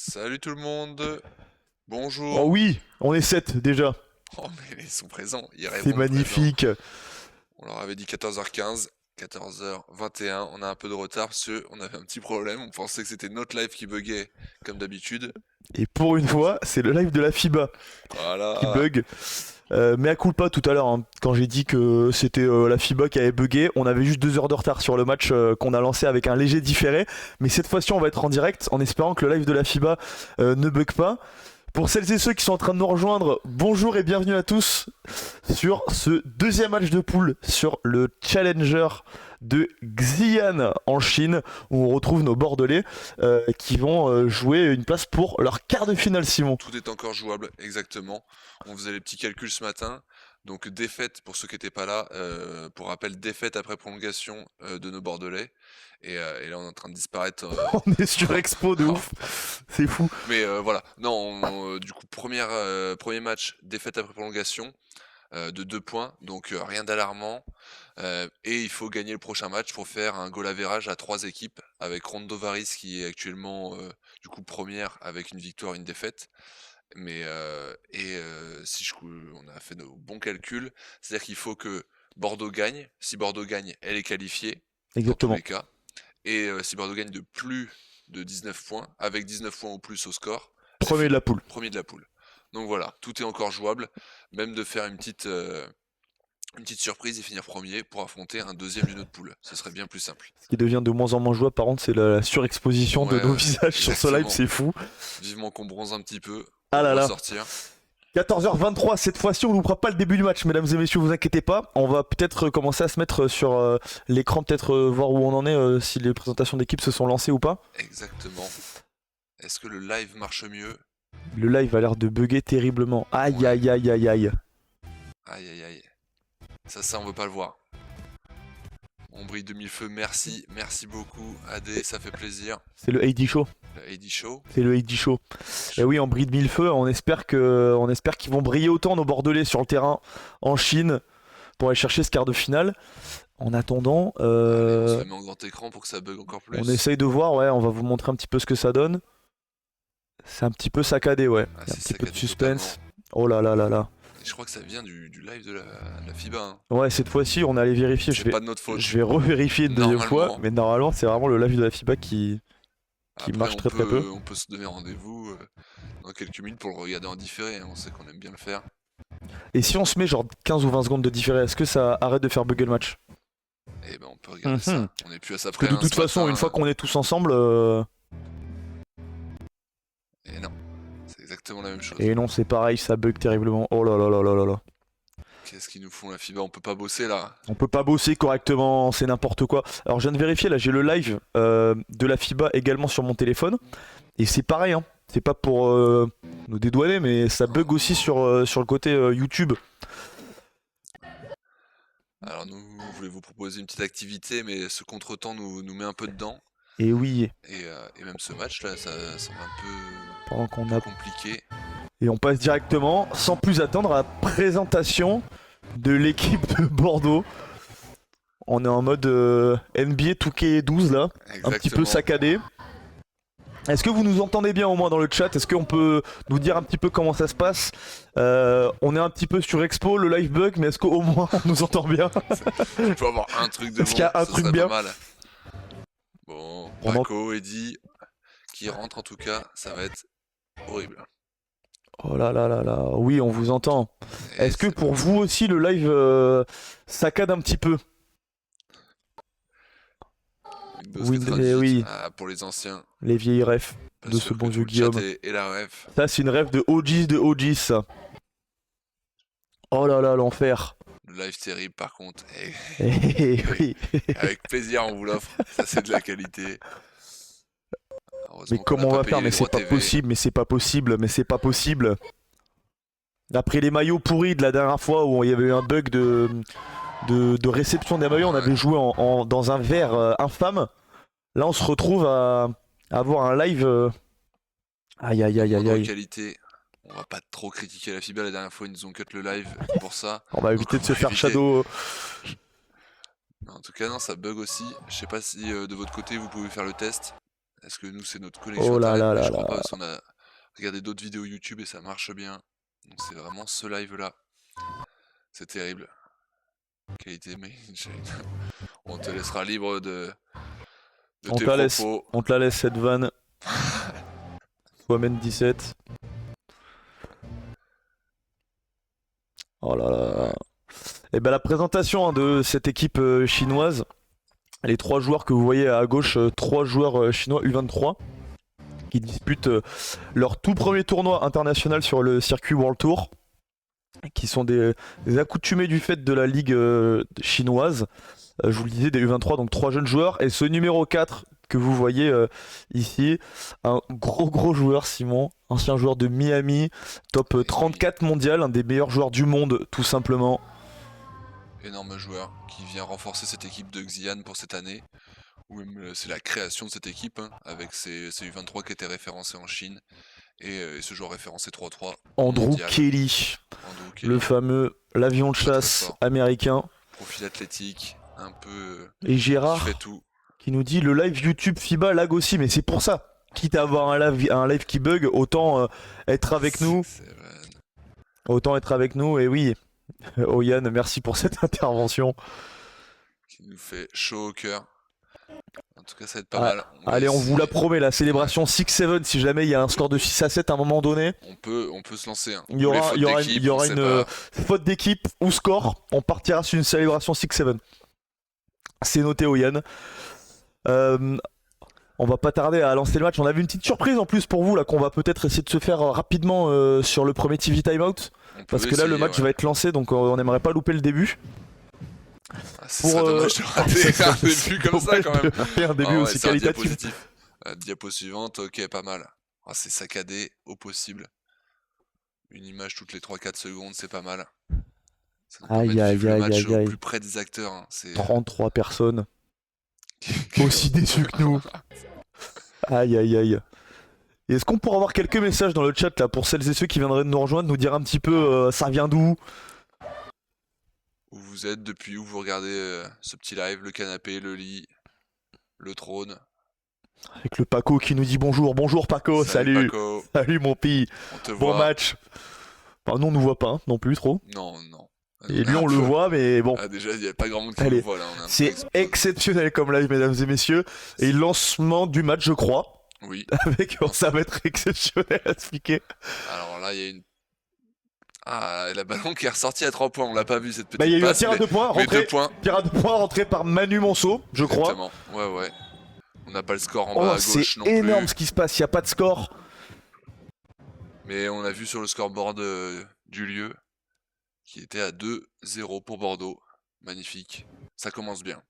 Salut tout le monde, Oh bonjour. oui, on est 7 déjà. Oh mais ils sont présents, ils C'est répondent présents. magnifique. On leur avait dit 14h15, 14h21, on a un peu de retard parce que on avait un petit problème, on pensait que c'était notre live qui buguait comme d'habitude. Et pour une fois, c'est le live de la FIBA qui Voilà, bug. Mais à culpa tout à l'heure, hein, quand j'ai dit que c'était la FIBA qui avait bugué, on avait juste 2 heures de retard sur le match qu'on a lancé avec un léger différé. Mais cette fois-ci, on va être en direct en espérant que le live de la FIBA ne bug pas. Pour celles et ceux qui sont en train de nous rejoindre, bonjour et bienvenue à tous sur ce deuxième match de poule sur le Challenger de Xi'an en Chine, où on retrouve nos Bordelais qui vont jouer une place pour leur quart de finale, Simon. tout est encore jouable, exactement. On faisait les petits calculs ce matin. Donc défaite pour ceux qui n'étaient pas là, pour rappel, défaite après prolongation de nos Bordelais. Et là on est en train de disparaître. On est sur Expo de ouf, c'est fou. Mais voilà, non, du coup, premier match, défaite après prolongation de 2 points, donc rien d'alarmant. Et il faut gagner le prochain match pour faire un goal average à 3 équipes, avec Rondo Varis qui est actuellement du coup première avec une victoire, une défaite. Si on a fait nos bons calculs, c'est-à-dire qu'il faut que Bordeaux gagne. Si Bordeaux gagne, elle est qualifiée, dans tous Exactement. les cas. Et si Bordeaux gagne de plus de 19 points, avec 19 points ou plus au score, c'est Premier de la fini. poule. Premier de la poule. Donc voilà, tout est encore jouable. Même de faire une petite surprise et finir premier pour affronter un deuxième d'une autre poule. Ce serait bien plus simple. Ce qui devient de moins en moins jouable, par contre, c'est la surexposition de Ouais, nos ouais, visages sur ce live, exactement. c'est fou. Vivement qu'on bronze un petit peu Ah pour là là. ressortir. 14h23, cette fois-ci on ne loupera pas le début du match, mesdames et messieurs, vous inquiétez pas. On va peut-être commencer à se mettre sur l'écran, peut-être voir où on en est, si les présentations d'équipe se sont lancées ou pas. Exactement. Est-ce que le live marche mieux? Le live a l'air de bugger terriblement. Aïe Ouais. aïe aïe aïe aïe. Aïe aïe aïe. Ça on veut pas le voir. On brille de mille feux, merci beaucoup AD, ça fait plaisir. C'est le AD Show. Le AD Show. C'est le AD Show. Et oui, en brille de mille feux, on espère qu'ils vont briller autant nos Bordelais sur le terrain en Chine pour aller chercher ce quart de finale. En attendant, Allez, on se le met en grand écran pour que ça bug encore plus. on essaye de voir, ouais, on va vous montrer un petit peu ce que ça donne. C'est un petit peu saccadé, ouais. Ah, Il y a un c'est petit peu de saccadé suspense. totalement. Oh là là là là. Et je crois que ça vient du live de la FIBA, hein. Ouais, cette fois-ci, on allait vérifier. C'est pas de notre faute. Je vais revérifier une deuxième fois, Normalement. mais normalement, c'est vraiment le live de la FIBA qui Après, marche très très peu. on peut se donner rendez-vous dans quelques minutes pour le regarder en différé, hein. On sait qu'on aime bien le faire. Et si on se met genre 15 ou 20 secondes de différé, est-ce que ça arrête de faire bugger le match? Et ben on peut regarder Mhm. ça. On est plus à ça Parce que près, de hein, toute ce façon, matin, une fois qu'on est tous ensemble, Et non, c'est exactement la même chose. et non, c'est pareil, ça bug terriblement. Oh là là là là là là. Qu'est-ce qu'ils nous font la FIBA? On peut pas bosser là. On peut pas bosser correctement, c'est n'importe quoi. Alors, je viens de vérifier, là, j'ai le live de la FIBA également sur mon téléphone. Et c'est pareil, hein. C'est pas pour nous dédouaner, mais ça bug aussi sur le côté YouTube. Alors nous, on voulait vous proposer une petite activité, mais ce contretemps nous met un peu dedans. Et oui, Et même ce match là, ça semble un pendant qu'on peu a... compliqué. Et on passe directement, sans plus attendre, à la présentation de l'équipe de Bordeaux. On est en mode NBA 2K12 là, un petit peu Exactement. saccadé. Est-ce que vous nous entendez bien au moins dans le chat? Est-ce qu'on peut nous dire un petit peu comment ça se passe? On est un petit peu sur Expo, le live bug, mais est-ce qu'au moins on nous entend bien? Il faut avoir un truc de Est-ce qu'il y a un ce truc serait bien? pas mal. Bon, Pendant- Paco, Eddy, qui rentre en tout cas, ça va être horrible. Oh là là là là, oui, on vous entend. Et Est-ce que c'est pour parti. vous aussi le live saccade un petit peu? Windows Windows, 98, oui, ah, pour les anciens, les vieilles refs pas de ce sûr bon que vieux tout le chat Guillaume. ait la ref. Ça, c'est une rêve de OGs ça. Oh là là, l'enfer. Le live terrible par contre. Eh oui. Avec plaisir, on vous l'offre. Ça, c'est de la qualité. Mais Heureusement qu'on n'a comment on pas va payé faire? les Mais droits c'est pas TV. possible, mais c'est pas possible, mais c'est pas possible. Après les maillots pourris de la dernière fois où il y avait eu un bug de réception des maillots, on Ouais. avait joué dans un verre infâme. Là, on se retrouve à avoir un live. Aïe aïe aïe aïe Moindre aïe. qualité. On va pas trop critiquer la FIBA. La dernière fois, ils nous ont cut le live pour ça. On va Donc, éviter on de se va faire éviter. shadow. Mais en tout cas, non, ça bug aussi. Je sais pas si de votre côté, vous pouvez faire le test. Est-ce que nous, c'est notre connexion Oh là internet? là Mais là je crois là. pas, parce qu'on a regardé d'autres vidéos YouTube et ça marche bien. Donc c'est vraiment ce live-là. C'est terrible. Qualité, mais on te laissera libre de On tes te la laisse. propos. On te la laisse cette vanne. Women 17. Oh là là. Et ben la présentation de cette équipe chinoise. Les 3 joueurs que vous voyez à gauche, 3 joueurs chinois U23 qui disputent leur tout premier tournoi international sur le circuit World Tour, qui sont des accoutumés du fait de la ligue chinoise. Je vous le disais, des U23, donc 3 jeunes joueurs. Et ce numéro 4 que vous voyez ici, un gros joueur, Simon, ancien joueur de Miami, top 34 mondial, un des meilleurs joueurs du monde, tout simplement. Énorme joueur qui vient renforcer cette équipe de Xi'an pour cette année. Ou même c'est la création de cette équipe, hein, avec ces U23 qui étaient référencés en Chine. Et ce joueur référencé 3-3 Andrew mondial. Kelly, Andrew Kelly, le fameux l'avion de Très, très chasse fort. américain. profil athlétique, un peu Et qui Gérard fait tout. qui nous dit le live YouTube FIBA lag aussi, mais c'est pour ça. Quitte à avoir un live qui bug, autant être avec nous. Autant être avec nous, et oui. Oh Yann, merci pour cette intervention. Qui nous fait chaud au cœur. En tout cas, ça va être pas mal. Allez, on vous la promet, la célébration 6-7, si jamais il y a un score de 6-7 à un moment donné. On peut se lancer. Hein. Il y aura une faute d'équipe ou score. On partira sur une célébration 6-7. C'est noté, Yann. On va pas tarder à lancer le match. On avait une petite surprise en plus pour vous là qu'on va peut-être essayer de se faire rapidement sur le premier TV Timeout. Parce que là le match va être lancé, donc on n'aimerait pas louper le début. C'est dommage de rater un début comme ça quand même. Un début aussi qualitatif. Diapo suivante, ok, pas mal. C'est saccadé au possible. Une image toutes les 3-4 secondes, c'est pas mal. Ça nous permet de suivre le match au plus près des acteurs. Hein. 33 personnes. Aussi déçus que nous. Aïe. Est-ce qu'on pourra avoir quelques messages dans le chat là pour celles et ceux qui viendraient de nous rejoindre, nous dire un petit peu ça vient d'où? Où vous êtes, depuis où vous regardez ce petit live, le canapé, le lit, le trône. Avec le Paco qui nous dit bonjour Paco, salut Paco. Salut mon pi. Bon match. Enfin, nous on nous voit pas non plus trop. Non. Et lui on le voit, mais bon. Déjà il n'y a pas grand monde qui le voit là. C'est exceptionnel comme live, mesdames et messieurs. Et lancement du match, je crois. Oui. Ça va être exceptionnel à expliquer. Alors là il y a une... la ballon qui est ressortie à 3 points, on l'a pas vu cette petite passe. Il y a eu un passe, tir à 2 points, tir à 2 points rentré par Manu Monceau, je crois. Ouais. On n'a pas le score en bas à gauche non plus. C'est énorme ce qui se passe, il n'y a pas de score. Mais on a vu sur le scoreboard du lieu qui était à 2-0 pour Bordeaux. Magnifique. Ça commence bien.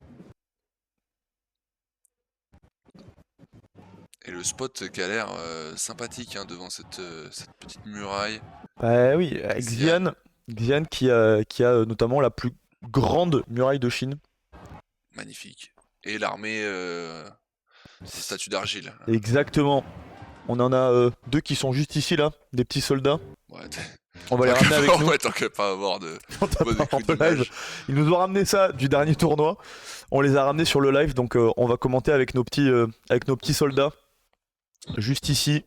Et le spot qui a l'air sympathique devant cette petite muraille. Bah oui, Xi'an qui a notamment la plus grande muraille de Chine. Magnifique. Et l'armée statue d'argile. Exactement. On en a 2 qui sont juste ici là, des petits soldats. Ouais, on va les ramener avec nous. Ouais, tant qu'à pas avoir de live. Ils nous ont ramené ça du dernier tournoi. On les a ramenés sur le live, donc on va commenter avec nos petits soldats. Juste ici.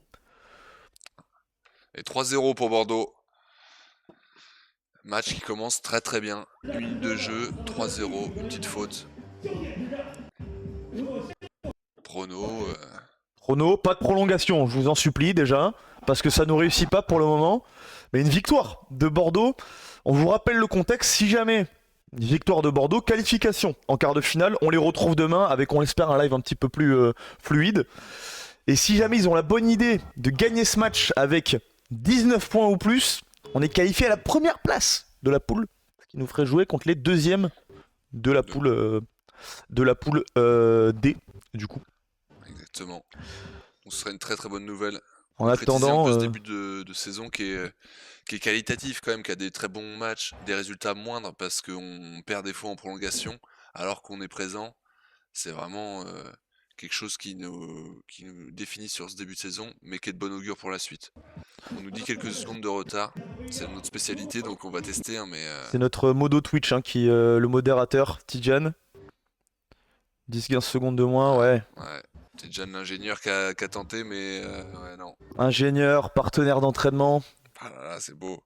Et 3-0 pour Bordeaux. Match qui commence très bien. 1 minute de jeu, 3-0, une petite faute. Chrono, pas de prolongation, je vous en supplie déjà, parce que ça ne réussit pas pour le moment. Mais une victoire de Bordeaux. On vous rappelle le contexte, si jamais une victoire de Bordeaux, qualification en quart de finale. On les retrouve demain avec, on l'espère, un live un petit peu plus fluide. Et si jamais ils ont la bonne idée de gagner ce match avec 19 points ou plus, on est qualifié à la première place de la poule, ce qui nous ferait jouer contre les deuxièmes de la poule D, du coup. Exactement. Ce serait une très bonne nouvelle. En attendant, ce début de saison qui est qualitatif quand même, qui a des très bons matchs, des résultats moindres parce qu'on perd des fois en prolongation, alors qu'on est présent. C'est vraiment quelque chose qui nous définit sur ce début de saison, mais qui est de bon augure pour la suite. On nous dit quelques secondes de retard, c'est notre spécialité, donc on va tester. Mais c'est notre modo Twitch qui le modérateur, Tijan. 10-15 secondes de moins, ouais. C'est déjà l'ingénieur qui a tenté, mais ouais, non. Ingénieur, partenaire d'entraînement, Ah là là, c'est beau.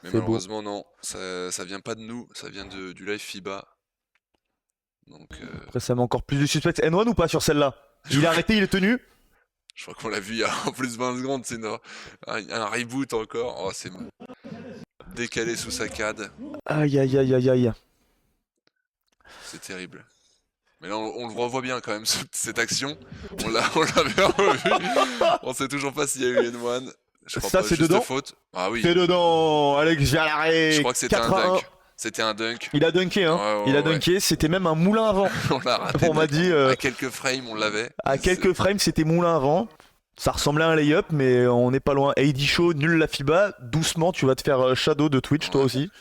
Mais c'est beau. malheureusement, non. Ça vient pas de nous, ça vient du live FIBA. Donc, Après, ça met encore plus de suspense. N1 ou pas sur celle-là? je Il est crois, arrêté, il est tenu. je crois qu'on l'a vu il y a en plus 20 secondes, c'est un reboot encore. Oh, c'est décalé sous saccade. Aïe, aïe, aïe, aïe, aïe. C'est terrible. Mais là, on le revoit bien quand même, cette action. On l'avait revu. On sait toujours pas s'il y a eu N1. Je crois Ça, pas, c'est juste dedans. faute. Ah oui, C'est dedans. Alex je Jallaré. crois que c'était un 4-1. dunk. C'était un dunk. Il a dunké, hein. Ouais, Il a ouais, ouais. dunké. C'était même un moulin à vent. On l'a raté. On m'a dit. À quelques frames, on l'avait. À quelques frames, c'était moulin à vent. Ça ressemblait à un layup, mais on n'est pas loin. AD Show, nul la FIBA. Doucement, tu vas te faire shadow de Twitch, toi Ouais. aussi.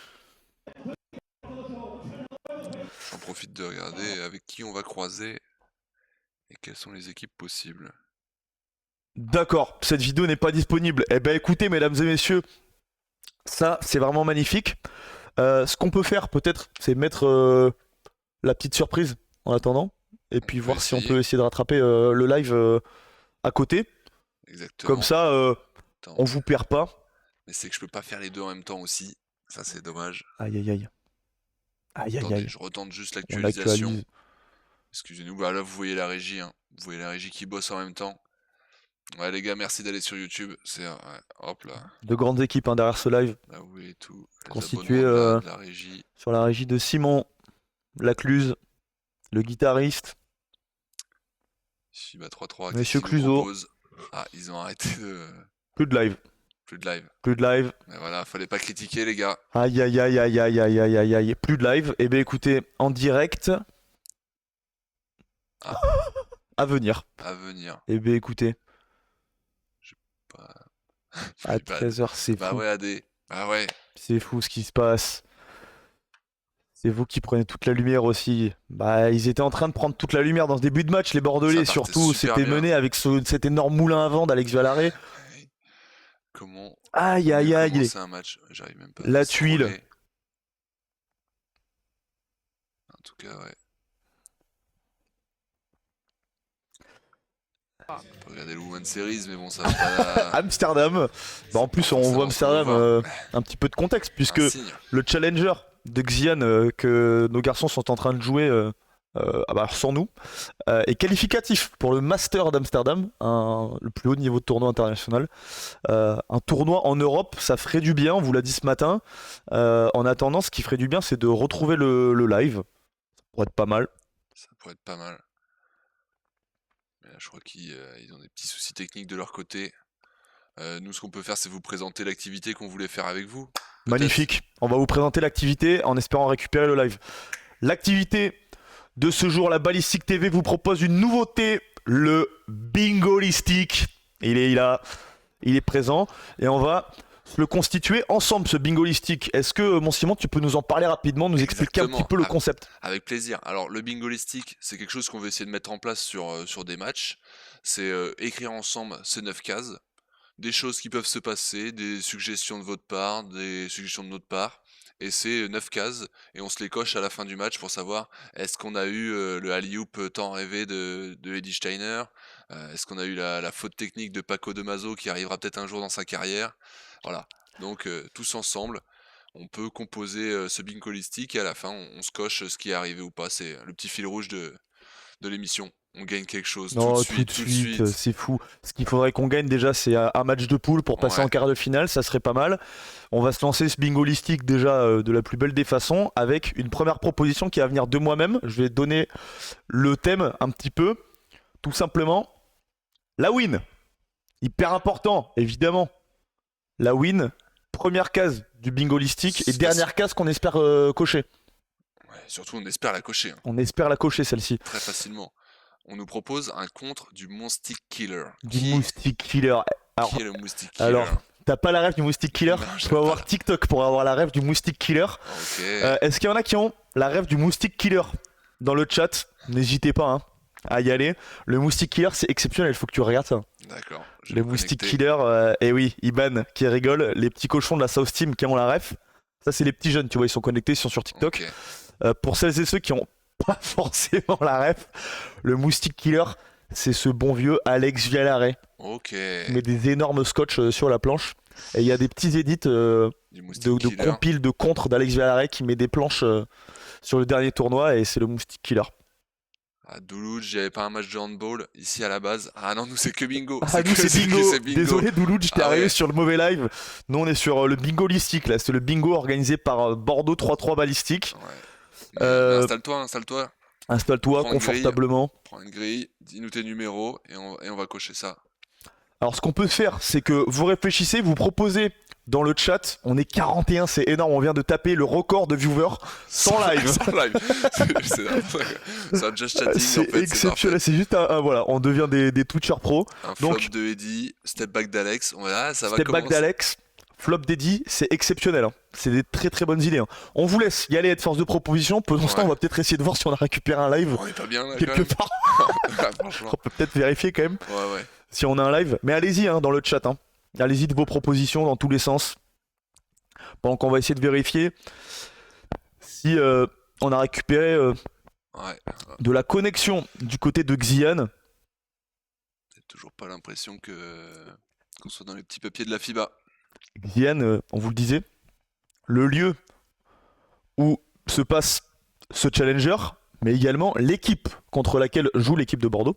J'en profite de regarder avec qui on va croiser et quelles sont les équipes possibles. D'accord, cette vidéo n'est pas disponible. Eh ben écoutez, mesdames et messieurs, ça, c'est vraiment magnifique. Ce qu'on peut faire, peut-être, c'est mettre la petite surprise en attendant. Et puis peut voir si on essayer. peut essayer de rattraper le live à côté. Exactement. Comme ça, Attends. on vous perd pas. Mais c'est que je peux pas faire les deux en même temps aussi. Ça, c'est dommage. Aïe, aïe, aïe. Aïe, aïe, Attendez, aïe. je retente juste On l'actualisation. l'actualise. Excusez-nous, bah là vous voyez la régie, hein. Vous voyez la régie qui bosse en même temps. Ouais les gars, merci d'aller sur YouTube. C'est ouais, hop là, De grandes équipes hein, derrière ce live. là vous voyez tout. Les Constitué abonnements de la régie. sur la régie de Simon Lacluse, le guitariste. FIBA 3-3, Monsieur qu'est-ce qu'ils nous Cluzot. proposent? Ah, ils ont arrêté de. Plus de live. Plus de live. Plus de live. Mais voilà, fallait pas critiquer les gars. Aïe aïe aïe aïe aïe aïe aïe aïe aïe. Plus de live. Eh bien écoutez, en direct. Ah. À venir. À venir. Eh bien écoutez, Pas... à Bah, 13h, c'est bah fou. ouais, AD. Bah ouais. C'est fou ce qui se passe. C'est vous qui prenez toute la lumière aussi. Bah, ils étaient en train de prendre toute la lumière dans ce début de match, les Bordelais Ça partait surtout. super C'était bien. mené avec cet énorme moulin à vent d'Alex Vallaré. Comment Aïe aïe aïe. commencer un match? J'arrive même pas. La à tuile. scroller. En tout cas, ouais. On peut regarder le Women's Series, mais bon, ça va pas. Amsterdam. Bah, en plus, on voit Amsterdam un petit peu de contexte, puisque Un signe. le challenger de Xi'an que nos garçons sont en train de jouer alors sans nous est qualificatif pour le Master d'Amsterdam, le plus haut niveau de tournoi international. Un tournoi en Europe, ça ferait du bien, on vous l'a dit ce matin. En attendant, ce qui ferait du bien, c'est de retrouver le live. Ça pourrait être pas mal. Ça pourrait être pas mal. Mais là, je crois qu'ils ont des petits soucis techniques de leur côté. Nous, ce qu'on peut faire, c'est vous présenter l'activité qu'on voulait faire avec vous. Peut-être. Magnifique. On va vous présenter l'activité en espérant récupérer le live. L'activité de ce jour, la Ballistique TV vous propose une nouveauté, le Bingolistic. Il est là, il est présent et on va le constituer ensemble, ce Bingolistic. Est-ce que, mon Simon, tu peux nous en parler rapidement, nous expliquer un Exactement. petit peu le concept? Avec plaisir. Alors, le bingolistique, c'est quelque chose qu'on veut essayer de mettre en place sur des matchs. C'est écrire ensemble ces 9 cases, des choses qui peuvent se passer, des suggestions de votre part, des suggestions de notre part. Et c'est 9 cases, et on se les coche à la fin du match pour savoir est-ce qu'on a eu le alley-oop tant rêvé de Eddie Steiner, est-ce qu'on a eu la faute technique de Paco de Mazo qui arrivera peut-être un jour dans sa carrière. Voilà. Donc, tous ensemble, on peut composer ce bingo holistique et à la fin, on se coche ce qui est arrivé ou pas. C'est le petit fil rouge de l'émission. On gagne quelque chose Non, tout de suite. c'est fou. Ce qu'il faudrait qu'on gagne déjà, c'est un match de poule pour passer Ouais. en quart de finale, ça serait pas mal. On va se lancer ce bingolistique déjà de la plus belle des façons avec une première proposition qui va venir de moi-même. Je vais donner le thème un petit peu. Tout simplement, la win. Hyper important, évidemment. La win, première case du bingolistique et C'est dernière case qu'on espère cocher. Ouais, surtout, on espère la cocher On espère la cocher celle-ci. très facilement. On nous propose un contre du Moustique Killer. Du Moustique Killer. Alors, Qui est le Moustique Killer? alors, t'as pas la rêve du Moustique Killer? Non, j'ai Faut pas avoir la- TikTok pour avoir la rêve du Moustique Killer. Ok. Est-ce qu'il y en a qui ont la rêve du Moustique Killer dans le chat? N'hésitez pas hein, à y aller. Le Moustique Killer, c'est exceptionnel. Il faut que tu regardes ça. D'accord. je Le vais me Moustique connecter. Killer, et oui, Iban qui rigole. Les petits cochons de la South Team qui ont la ref. Ça, c'est les petits jeunes, tu vois, ils sont connectés, ils sont sur TikTok. Ok. Pour celles et ceux qui ont pas forcément la ref, le Moustique Killer, c'est ce bon vieux Alex Villaret Ok. qui met des énormes scotch sur la planche. Et il y a des petits edits Du Moustique de Killer. compile de contre d'Alex Villaret qui met des planches sur le dernier tournoi et c'est le Moustique Killer. À Duluth, j'avais pas un match de handball ici à la base. Ah non, nous c'est que bingo. Ah, nous c'est bingo. c'est bingo. Désolé Douloud, j'étais Ah arrivé ouais. sur le mauvais live. Nous on est sur le bingo listique là. C'est le bingo organisé par Bordeaux 3-3 Balistique. Ouais. Mais Euh, installe-toi. Installe-toi Prends une grille. confortablement. Prends une grille, dis-nous tes numéros et on va cocher ça. Alors ce qu'on peut faire, c'est que vous réfléchissez, vous proposez dans le chat. On est 41, c'est énorme. On vient de taper le record de viewers sans live. Sans live. C'est un just chatting en C'est fait. exceptionnel. C'est juste voilà, on devient des Twitchers pro. Un flop Donc, de Eddie, step back d'Alex. Ça va step back commencer. d'Alex, flop d'Eddie, c'est exceptionnel. Hein. C'est des très très bonnes idées. Hein. On vous laisse y aller être force de proposition. Pendant ce temps, Ouais. on va peut-être essayer de voir si on a récupéré un live On est pas bien là quelque quand part. même. Franchement. On peut peut-être vérifier quand même Ouais. si on a un live. Mais allez-y hein, dans le chat. Hein. Allez-y de vos propositions dans tous les sens. Pendant qu'on va essayer de vérifier si on a récupéré Ouais. de la connexion du côté de Xian. J'ai toujours pas l'impression qu'on soit dans les petits papiers de la FIBA. Xian, on vous le disait, le lieu où se passe ce challenger, mais également l'équipe contre laquelle joue l'équipe de Bordeaux.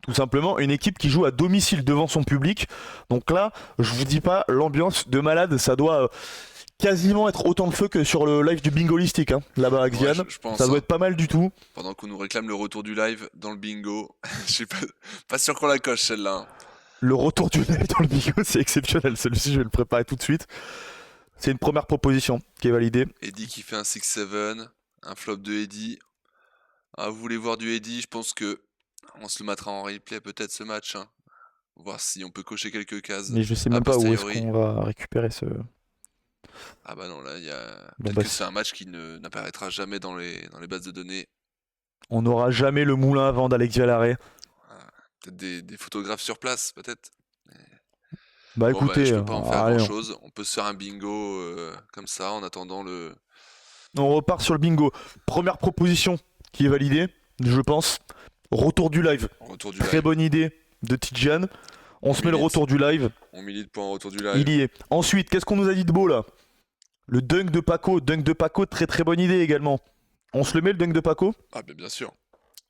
Tout simplement, une équipe qui joue à domicile devant son public. Donc là, je vous dis pas, l'ambiance de malade, ça doit quasiment être autant de feu que sur le live du bingo listique, hein, là-bas à Xian. Ouais, je pense, Ça doit hein. être pas mal du tout. Pendant qu'on nous réclame le retour du live dans le bingo, je suis pas sûr qu'on la coche celle-là. Hein. Le retour du live dans le bingo, c'est exceptionnel. Celui-ci, je vais le préparer tout de suite. C'est une première proposition qui est validée. Eddie qui fait un 6-7, un flop de Eddie. Ah, vous voulez voir du Eddie? Je pense que on se le mettra en replay peut-être ce match. Hein. Voir si on peut cocher quelques cases. Mais je sais a même pas où est-ce posteriori. qu'on va récupérer ce... Ah bah non, là, il y a... Bon, peut-être bah, que c'est un match qui n'apparaîtra jamais dans les bases de données. On n'aura jamais le moulin à vent d'Alex Villaret. Peut-être des photographes sur place, peut-être. Bah Bon, écoutez, je peux pas en faire allez, grand-chose. On peut se faire un bingo comme ça en attendant le... on repart sur le bingo. Première proposition qui est validée, je pense. Retour du live. retour du Très live. bonne idée de Tijan. On se met le milite. retour du live. On milite pour un retour du live. Il y est. Ensuite, qu'est-ce qu'on nous a dit de beau là? Le dunk de Paco. Dunk de Paco, très très bonne idée également. On se le met le dunk de Paco? Ah bien sûr.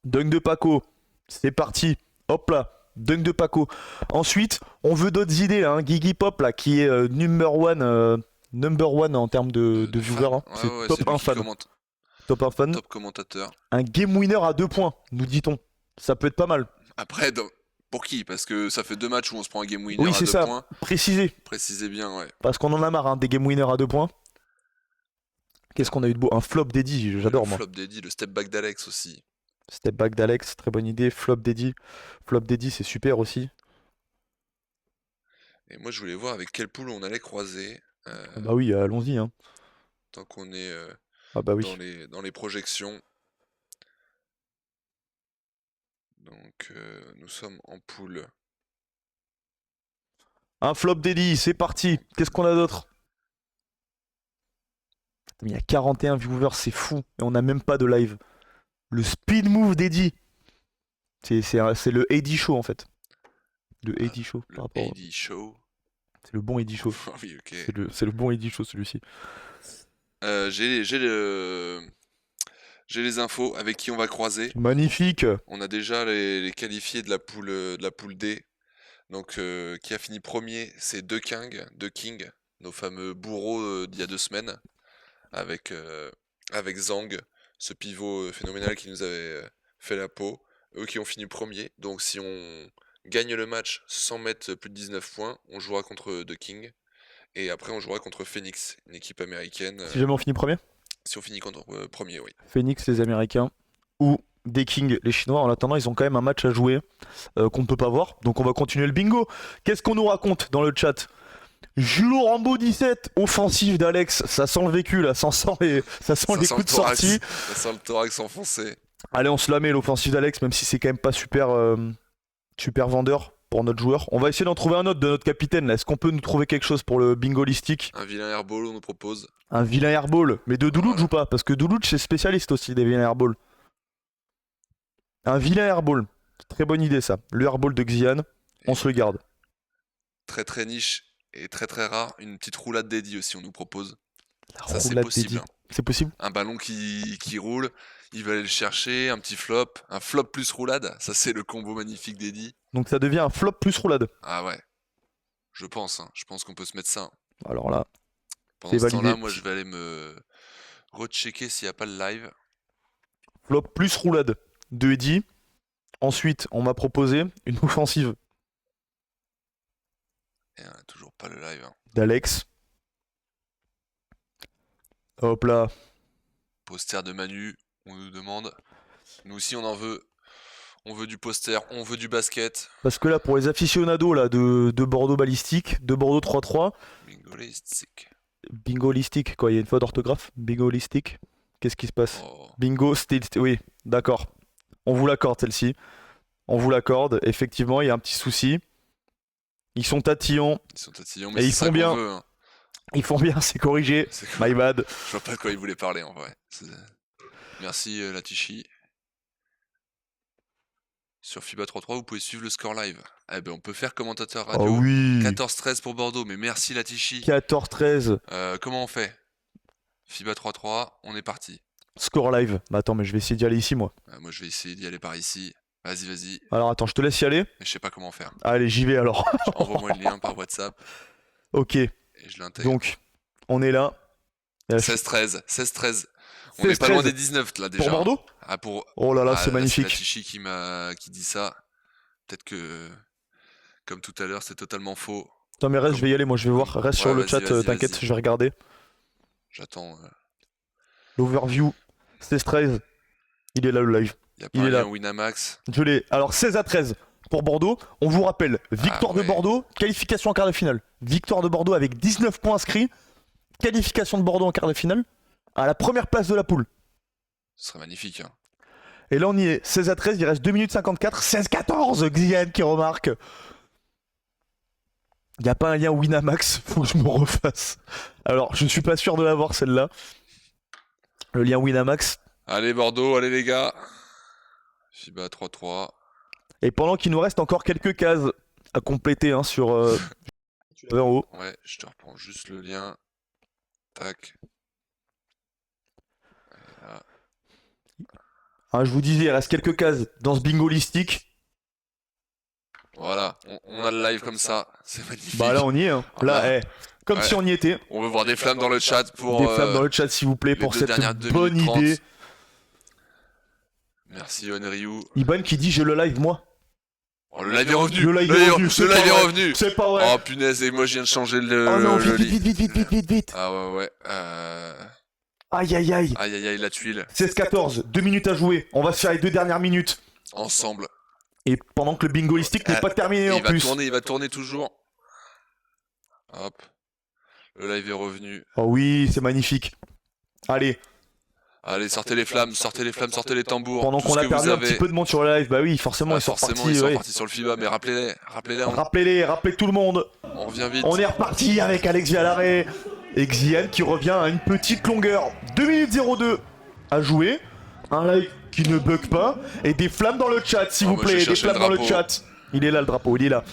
Dunk de Paco. C'est parti. Hop là. Dunk de Paco. Ensuite, on veut d'autres idées là. Hein. Gigi Pop là, qui est number one en termes de viewers. Hein. Ouais, c'est ouais, top c'est lui 1 qui fan. commente. Top 1 fan. Top commentateur. Un game winner à 2 points, nous dit-on. Ça peut être pas mal. Après, pour qui? Parce que ça fait 2 matchs où on se prend un game winner Oui, à c'est 2 ça. points. Précisez. Précisez bien, ouais. Parce qu'on en a marre hein, des game winners à 2 points. Qu'est-ce qu'on a eu de beau? Un flop d'Eddie, j'adore Le moi. flop d'Eddie, le step back d'Alex aussi. Step back d'Alex, très bonne idée. Flop d'Eddie. Flop d'Eddie, c'est super aussi. Et moi, je voulais voir avec quelle poule on allait croiser. Ah bah oui, allons-y. Hein. Tant qu'on est Ah bah oui. dans les projections. Donc, nous sommes en poule. Un flop d'Eddie, c'est parti. Qu'est-ce qu'on a d'autre? Il y a 41 viewers, c'est fou. Et on n'a même pas de live. Le speed move d'Eddie. C'est le Eddie Show en fait. Le Eddie Show. Le Par rapport... Eddie Show. C'est le bon Eddie Show. Ah oui, ok. C'est le bon Eddie Show celui-ci. J'ai les infos avec qui on va croiser. Magnifique. On a déjà les qualifiés de la poule D. Donc, qui a fini premier, c'est deux King, nos fameux bourreaux d'il y a 2 semaines, avec Zhang, ce pivot phénoménal qui nous avait fait la peau. Eux qui ont fini premier. Donc, si on gagne le match sans mettre plus de 19 points, on jouera contre The King. Et après, on jouera contre Phoenix, une équipe américaine. Si jamais on finit premier? Si on finit contre premier, oui. Phoenix, les Américains, ou des Kings, les Chinois. En attendant, ils ont quand même un match à jouer qu'on ne peut pas voir. Donc on va continuer le bingo. Qu'est-ce qu'on nous raconte dans le chat? Julo Rambo 17, offensive d'Alex. Ça sent le vécu là, ça sent les coups de sortie. Ça sent le thorax enfoncé. Allez, on se la met l'offensive d'Alex, même si c'est quand même pas super vendeur pour notre joueur. On va essayer d'en trouver un autre de notre capitaine là. Est-ce qu'on peut nous trouver quelque chose pour le bingo listique? Un vilain airball, on nous propose. Un vilain airball. Mais de Duluth ou pas? Parce que Duluth c'est spécialiste aussi des vilains airball. Un vilain airball. Très bonne idée ça. Le airball de Xian, on se le garde. Très très niche et très très rare, une petite roulade d'Eddie aussi on nous propose. La Ça c'est roulade possible, d'Eddie. hein. C'est possible? Un ballon qui roule, il va aller le chercher, un petit flop, un flop plus roulade, ça c'est le combo magnifique d'Eddie. Donc ça devient un flop plus roulade. Ah ouais, je pense, hein. Je pense qu'on peut se mettre ça. Alors là, Pendant c'est ce temps-là, validé. moi je vais aller me rechecker s'il n'y a pas le live. Flop plus roulade de Eddie. Ensuite, on m'a proposé une offensive Et on a toujours pas le live, hein. d'Alex. Hop là. Poster de Manu, on nous demande. Nous aussi on en veut. On veut du poster, on veut du basket. Parce que là, pour les aficionados là, de Bordeaux Balistique, de Bordeaux 3-3, Bingolistique. bingolistique, quoi, il y a une faute d'orthographe. Bingolistique. Qu'est-ce qui se passe? Oh. Bingo, oui, d'accord. On vous l'accorde celle-ci. On vous l'accorde. Effectivement, il y a un petit souci. Ils sont tatillons. Ils sont tatillons, Et mais ils c'est ça font qu'on bien. veut, hein. Ils font bien, c'est corrigé. C'est quoi My bad. Je vois pas de quoi ils voulaient parler en vrai. Merci Latichi. Sur FIBA 3.3, vous pouvez suivre le score live. Eh ben on peut faire commentateur Oh radio. oui. 14-13 pour Bordeaux, mais merci Latichi. 14-13. Comment on fait? FIBA 3.3, on est parti. Score live. Bah attends, mais je vais essayer d'y aller ici, moi. Moi je vais essayer d'y aller par ici. Vas-y, vas-y. Alors attends, je te laisse y aller. Mais je sais pas comment faire. Allez, j'y vais alors. Envoie-moi le lien par WhatsApp Ok, et je l'intègre. donc, on est là. 16-13, 16-13. On est pas loin des 19 là déjà. Pour Bordeaux? Ah, pour... Oh là là, Ah, c'est là, magnifique. Latichi qui dit ça. Peut-être que, comme tout à l'heure, c'est totalement faux. Attends, mais reste, je vais y aller, moi je vais voir. Reste Ouais, sur le vas-y, chat, vas-y, t'inquiète, vas-y. je vais regarder. J'attends. L'overview, 16-13. Il est là le live. Il y a pas Il un est là. lien Winamax. Je l'ai. Alors 16-13 pour Bordeaux. On vous rappelle, victoire de ouais. Bordeaux, qualification en quart de finale. Victoire de Bordeaux avec 19 points inscrits. Qualification de Bordeaux en quart de finale. À la première place de la poule. Ce serait magnifique, hein. Et là on y est, 16-13, il reste 2 minutes 54, 16-14, Xian qui remarque. Il n'y a pas un lien Winamax, faut que je me refasse. Alors, je suis pas sûr de l'avoir celle-là. Le lien Winamax. Allez Bordeaux, allez les gars. FIBA 3-3. Et pendant qu'il nous reste encore quelques cases à compléter hein, sur... Tu l'avais en haut. Ouais, je te reprends juste le lien. Tac. Là. Hein, je vous disais, il reste quelques cases dans ce bingolistique. Voilà, on a le live comme ça. C'est magnifique. Bah là on y est. Hein. Là, Voilà. comme Ouais. si on y était. On veut voir des flammes dans le chat pour... Des flammes dans le chat s'il vous plaît les pour deux cette dernières 2 bonne minutes 30. idée. Merci Onryu. Iban qui dit j'ai le live moi. Oh, le live est revenu. Le live est revenu. Le live est revenu. C'est pas vrai. Oh punaise, et moi je viens de changer le, Oh non, le vite, lit. vite, vite, vite, vite, vite. Ah ouais. Aïe aïe aïe. Aïe aïe aïe, la tuile. 16-14, 2 minutes à jouer. On va se faire les 2 dernières minutes. Ensemble. Et pendant que le bingolistique n'est pas terminé Et en il va plus. tourner, il va tourner toujours. Hop. Le live est revenu. Oh oui, c'est magnifique. Allez, Allez, sortez les flammes, sortez les tambours. pendant tout qu'on ce a que perdu vous un petit avez. peu de monde sur le live, bah oui, forcément, Bah, ils sont forcément, repartis. ils sont ouais. repartis sur le FIBA, mais rappelez-les, Rappelez tout le monde. on revient vite. On est reparti avec Alex Vialaré et Xian qui revient à une petite longueur. 2 minutes 02 à jouer. Un live qui ne bug pas. Et des flammes dans le chat, s'il Ah, vous moi, je vais plaît. Des chercher le flammes dans le drapeau. chat. Il est là le drapeau, il est là.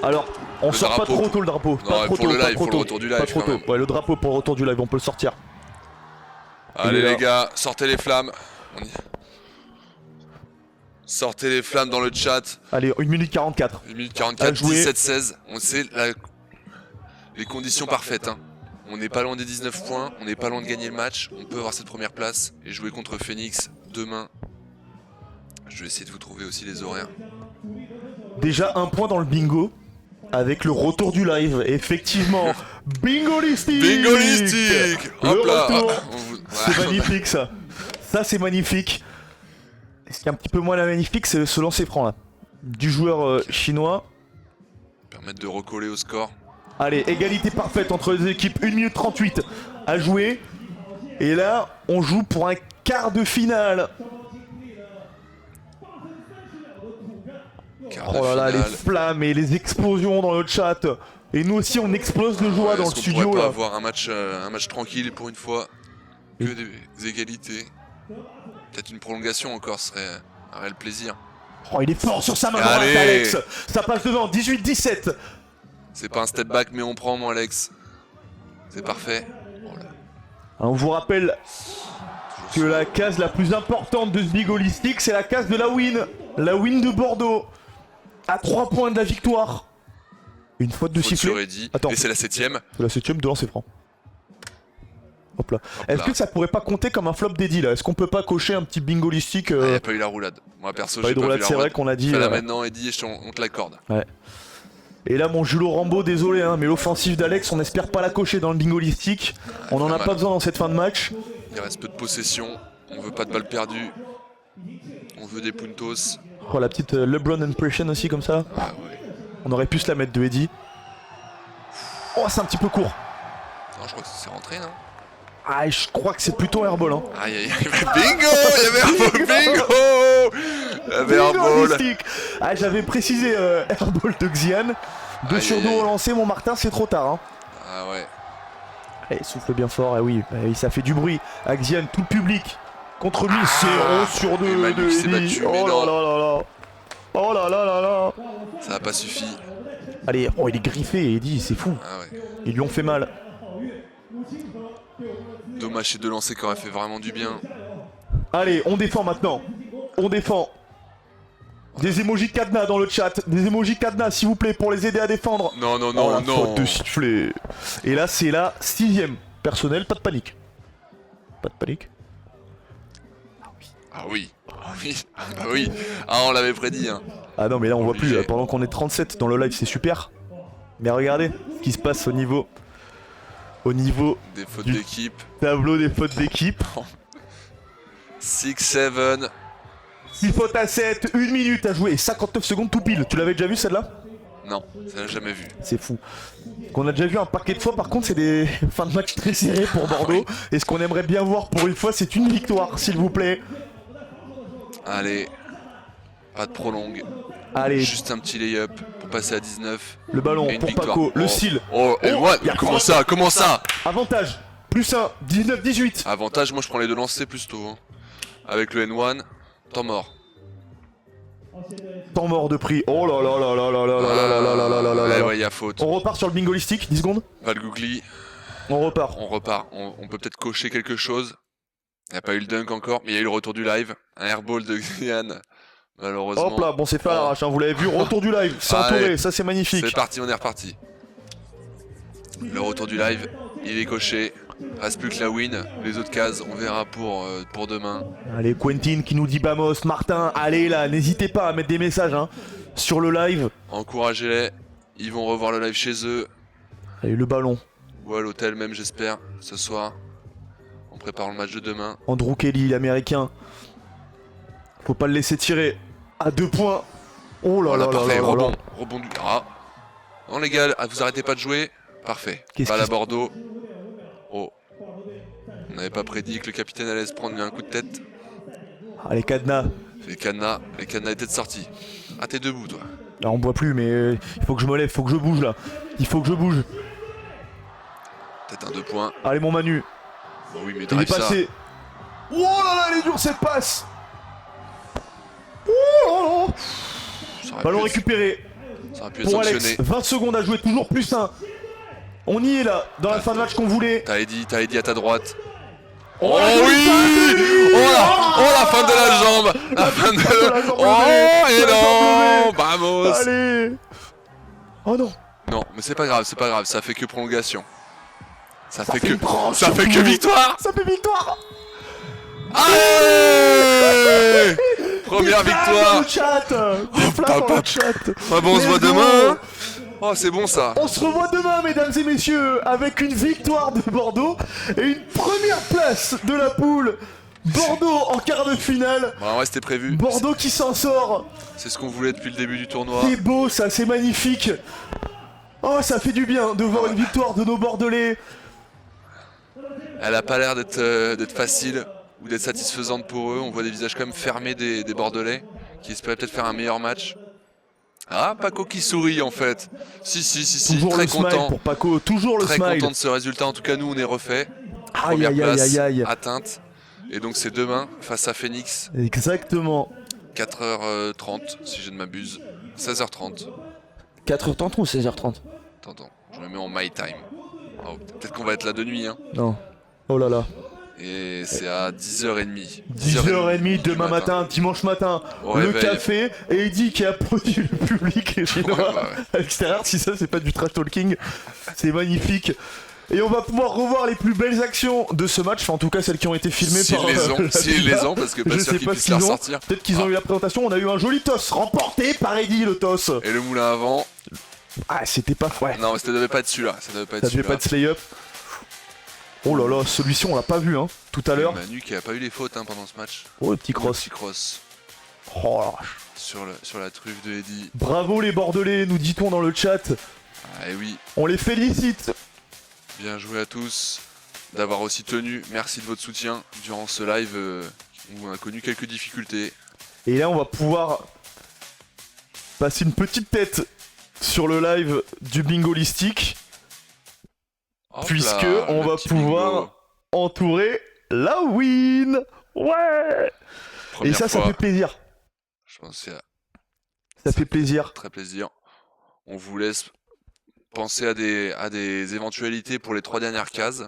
Alors, on Le sort pas drapeau. trop tôt le drapeau. Non, Pas trop pour tôt, le pas live, trop pour le tôt. retour du Pas live, trop quand tôt. même. Ouais, le drapeau pour le retour du live, on peut le sortir. Allez Il est les là. gars, sortez les flammes. Sortez les flammes dans le chat. Allez, 1 minute 44. 1 minute À 44, jouer. 17-16. On sait les conditions parfaites, hein. On n'est pas loin des 19 points, on n'est pas loin de gagner le match. On peut avoir cette première place et jouer contre Phoenix demain. Je vais essayer de vous trouver aussi les horaires. Déjà un point dans le bingo. Avec le retour du live, effectivement, bingolistique. Bingolistique. Le Hop là. retour. C'est Ouais. magnifique ça. Ça c'est magnifique. Ce qui est un petit peu moins la magnifique, c'est ce lancer franc là. Du joueur chinois. Permettre de recoller au score. Allez, égalité parfaite entre les équipes, 1 minute 38 à jouer. Et là, on joue pour un quart de finale. Quart de Oh là là, les finale. flammes et les explosions dans le chat. Et nous aussi, on explose de joie dans le Est-ce qu'on studio pourrait pas là. avoir un match tranquille pour une fois. Que des égalités. Peut-être une prolongation encore serait un réel plaisir. Oh, il est fort sur sa main droite, Allez. Alex. Ça passe devant, 18-17. C'est pas un step back, mais on prend, mon Alex. C'est parfait. Oh là. On vous rappelle que la case la plus importante de ce Big Holistic, c'est la case de la win. La win de Bordeaux. À 3 points de la victoire. Une faute de Faute sur sifflet. Eddy. Attends. Et c'est la 7ème. C'est la 7ème de lancer franc. Hop là. Est-ce là. que ça pourrait pas compter comme un flop d'Eddy là? Est-ce qu'on peut pas cocher un petit bingo holistique Il n'y a pas eu la roulade. Moi perso, pas j'ai eu de pas vu roulade, la c'est vrai roulade. qu'on a dit. Fais-la maintenant, Eddy, et on te l'accorde. Ouais. Et là, mon Julo Rambo, désolé, hein, mais l'offensive d'Alex, on espère pas la cocher dans le bingo holistique. On en a mal. pas besoin dans cette fin de match. Il reste peu de possession. On veut pas de balles perdues. On veut des puntos. Oh, la petite LeBron impression aussi, comme ça. Ah ouais. On aurait pu se la mettre de Eddy. Oh, c'est un petit peu court. Non, je crois que c'est rentré, non? Ah, je crois que c'est plutôt airball. Hein. Aïe aïe aïe. Bingo! Il y avait airball, bingo! Il y avait Bingo airball. holistique. Ah, j'avais précisé airball de Xian. 2 Aïe, sur aïe, 2 aïe. au lancer, mon Martin, c'est trop tard. Hein. Ah ouais. Allez, souffle bien fort, ah oui, ça fait du bruit. Xian, tout le public. Contre lui, c'est 11 sur 2 et Manu de qui s'est Eddy. battu, mais Oh non. là là là là. Oh là là là là. Ça a pas suffi. Allez, oh, il est griffé, Eddy, c'est fou. Ah ouais. Ils lui ont fait mal. Dommage, ces 2 lancers qui auraient fait vraiment du bien. Allez, on défend maintenant. On défend. Des emojis de cadenas dans le chat. Des emojis cadenas, s'il vous plaît, pour les aider à défendre. Non, non, Oh, non, la non. faute de sifflet. Et là, c'est la 6ème. Personnel, pas de panique. Pas de panique. Ah oui. Ah oui. Ah bah oui. Ah, on l'avait prédit, hein. Ah non, mais là, on voit Obligé. plus. Pendant qu'on est 37 dans le live, c'est super. Mais regardez ce qui se passe au niveau. Au niveau Des fautes Du- d'équipe. tableau des fautes d'équipe. 6-7. 6 fautes à 7, 1 minute à jouer et 59 secondes tout pile. Tu l'avais déjà vu celle-là? Non, ça l'a jamais vu. C'est fou. Qu'on a déjà vu un paquet de fois, par contre, c'est des fins de match très serrées pour Bordeaux. Et ce qu'on aimerait bien voir pour une fois, c'est une victoire, s'il vous plaît. Allez. Pas de prolongue. Allez, Juste un petit lay-up pour passer à 19. le ballon Et une pour victoire. Paco, le Oh. style. Oh, et Oh, ouais, y a comment quoi ça? Comment ça? Avantage, plus 1, 19-18. Avantage, moi je prends les 2 lancers plus tôt. Hein. Avec le N1, temps mort. Temps mort de prix. Oh là là là là là là là là là là là là là là. Ouais, ouais, y a faute. On repart sur le bingo holistique, 10 secondes. Valgougli, On repart. on repart. On peut peut-être cocher quelque chose. Il n'y a pas eu le dunk encore, mais il y a eu le retour du live. Un airball de Xian, malheureusement. Hop là, bon c'est fait à l'arrache, hein, vous l'avez vu, retour du live, c'est Allez. entouré, ça c'est magnifique. C'est parti, on est reparti. Le retour du live, il est coché. Reste plus que la win. Les autres cases, on verra pour demain. Allez, Quentin qui nous dit Bamos, Martin, allez là, n'hésitez pas à mettre des messages hein, sur le live. Encouragez-les. Ils vont revoir le live chez eux. Allez, le ballon. Ou à l'hôtel même, j'espère, ce soir. On prépare le match de demain. Andrew Kelly, l'américain. Faut pas le laisser tirer. À 2 points. Oh là Voilà, là là parfait, là là rebond. là. Rebond du... Ah. Non les gars, vous arrêtez pas de jouer. Parfait. Qu'est-ce Balle qui à se- Bordeaux. Oh. On n'avait pas prédit que le capitaine allait se prendre un coup de tête. Allez, cadenas. Les cadenas étaient de sortie. Ah, t'es debout toi. Là on voit plus mais il faut que je me lève, faut que je bouge là. Il faut que je bouge. Peut-être un 2 points. Allez mon Manu, Bon oui, mais il est drive ça. passé. Oh là là, elle est dure cette passe. Oh là là. Ça aurait Ballon pu être- récupéré ça aurait pu être pour sanctionné. Alex. 20 secondes à jouer, toujours plus 1. On y est là, dans la fin de match qu'on voulait. T'as Eddy à ta droite. Oh, Oh la oui! La fin de la jambe! La fin de de... la jambe Oh, levée. et La jambe non! Vamos! Allez. Oh non. Non, mais c'est pas grave, ça fait que prolongation. Ça fait fait que... une tranche, Ça fait que surtout. victoire! Ça fait victoire. Allez! Première Des flammes victoire! dans le chat. Des flammes dans le chat. Ah bon, on se voit Let's go. demain! Oh, c'est bon ça! On se revoit demain, mesdames et messieurs, avec une victoire de Bordeaux et une première place de la poule. Bordeaux en quart de finale. Bon, ouais, c'était prévu. Bordeaux qui s'en sort. C'est ce qu'on voulait depuis le début du tournoi. C'est beau ça, c'est magnifique. Oh, ça fait du bien de voir une victoire de nos Bordelais. Elle a pas l'air d'être facile ou d'être satisfaisante pour eux. On voit des visages quand même fermés des Bordelais qui espéraient peut-être faire un meilleur match. Ah, Paco qui sourit en fait. Si, Toujours très le smile content. pour Paco, toujours le Très smile. content de ce résultat. En tout cas, nous, on est refait. Aïe Première aïe aïe place aïe aïe. atteinte. Et donc c'est demain face à Phoenix, Exactement. 4h30 si je ne m'abuse. 16h30. 4h30 ou 16h30? Attends, je me mets en my time. Oh, peut-être qu'on va être là de nuit, hein. Non. Oh là là. Et c'est à 10h30. 10h30 du demain matin, dimanche matin, Au le réveil. café, et Eddie qui applaudit le public Ouais, chinois bah ouais. à l'extérieur. Si ça, c'est pas du trash talking, c'est magnifique. Et on va pouvoir revoir les plus belles actions de ce match, enfin, en tout cas celles qui ont été filmées S'ils par les ont, la s'ils FIBA. les ont, parce que pas Je sûr sais qu'ils pas puissent ce la qu'ils ont. ressortir. Peut-être qu'ils ont eu la présentation. On a eu un joli toss remporté par Eddie le toss. Et le moulin avant. Ah, c'était pas ouais. Non, mais ça devait pas être celui-là. Ça devait pas être Ça devait celui-là. pas être slay up. Oh là là, celui-ci on l'a pas vu hein, tout à l'heure. Manu qui a pas eu les fautes hein, pendant ce match. Oh le petit Le cross. petit cross Oh la vache. sur la truffe de Eddie. Bravo les Bordelais, nous dit-on dans le chat. Ah, et oui, On les félicite. bien joué à tous d'avoir aussi tenu. Merci de votre soutien durant ce live où on a connu quelques difficultés. Et là on va pouvoir passer une petite tête sur le live du bingolistique. Hop Puisque là, on le va petit pouvoir bingo. entourer la win. Ouais. Et Première ça fois, fait plaisir. je pense que c'est Ça fait plaisir. très plaisir. On vous laisse penser à des éventualités pour les 3 dernières cases.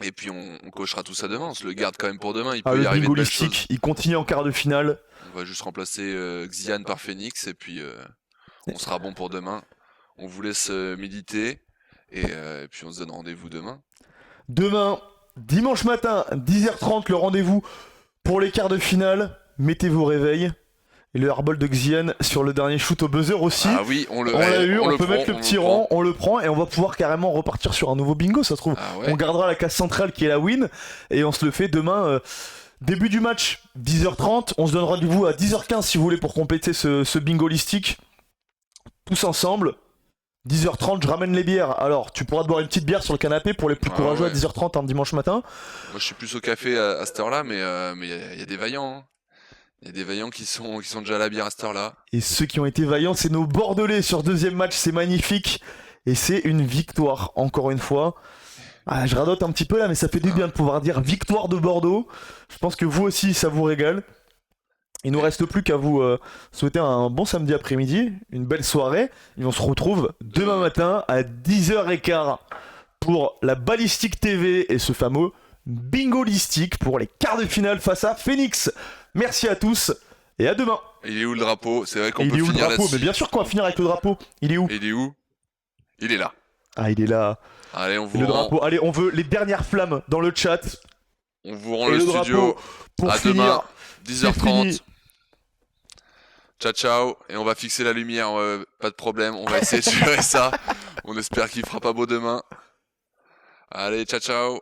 Et puis on cochera tout ça demain. On se le garde quand même pour demain. Il Ah, peut y le arriver de belles choses. bingolistique, il continue en quart de finale. On va juste remplacer Xian par Phoenix et puis on sera bon pour demain. On vous laisse méditer et puis on se donne rendez-vous demain. Demain, dimanche matin, 10h30, le rendez-vous pour les quarts de finale. Mettez vos réveils. Et le airball de Xian sur le dernier shoot au buzzer aussi. Ah oui, on l'a eu, on peut prend, mettre le on petit prend. rang, on le prend et on va pouvoir carrément repartir sur un nouveau bingo, ça se trouve. Ah ouais. On gardera la case centrale qui est la win et on se le fait demain. Début du match, 10h30. On se donne rendez-vous à 10h15 si vous voulez pour compléter ce bingolistique. Tous ensemble. 10h30, je ramène les bières. Alors, tu pourras te boire une petite bière sur le canapé pour les plus Ah courageux ouais. à 10h30 un dimanche matin. Moi je suis plus au café à cette heure-là, mais il y a des vaillants. Hein. Il y a des vaillants qui sont déjà à la bière à cette heure-là. Et ceux qui ont été vaillants, c'est nos Bordelais sur deuxième match. C'est magnifique. Et c'est une victoire, encore une fois. Ah, je radote un petit peu là, mais ça fait du bien de pouvoir dire victoire de Bordeaux. Je pense que vous aussi, ça vous régale. Il nous reste plus qu'à vous souhaiter un bon samedi après-midi, une belle soirée. Et on se retrouve demain matin à 10h15 pour la Balistique TV et ce fameux bingolistique pour les quarts de finale face à Phoenix. Merci à tous et à demain. Et il est où le drapeau? C'est vrai qu'on Et peut il est où le finir drapeau? là-dessus. Mais bien sûr qu'on va finir avec le drapeau. Il est où? Et il est où? Il est là. Ah, il est là. Allez, on Et vous le rend, drapeau. Allez, on veut les dernières flammes dans le chat. on vous rend Et le le studio. drapeau pour À finir. demain, C'est 10h30. fini. Ciao ciao. Et on va fixer la lumière, pas de problème. On va essayer de gérer ça. On espère qu'il fera pas beau demain. Allez, ciao ciao.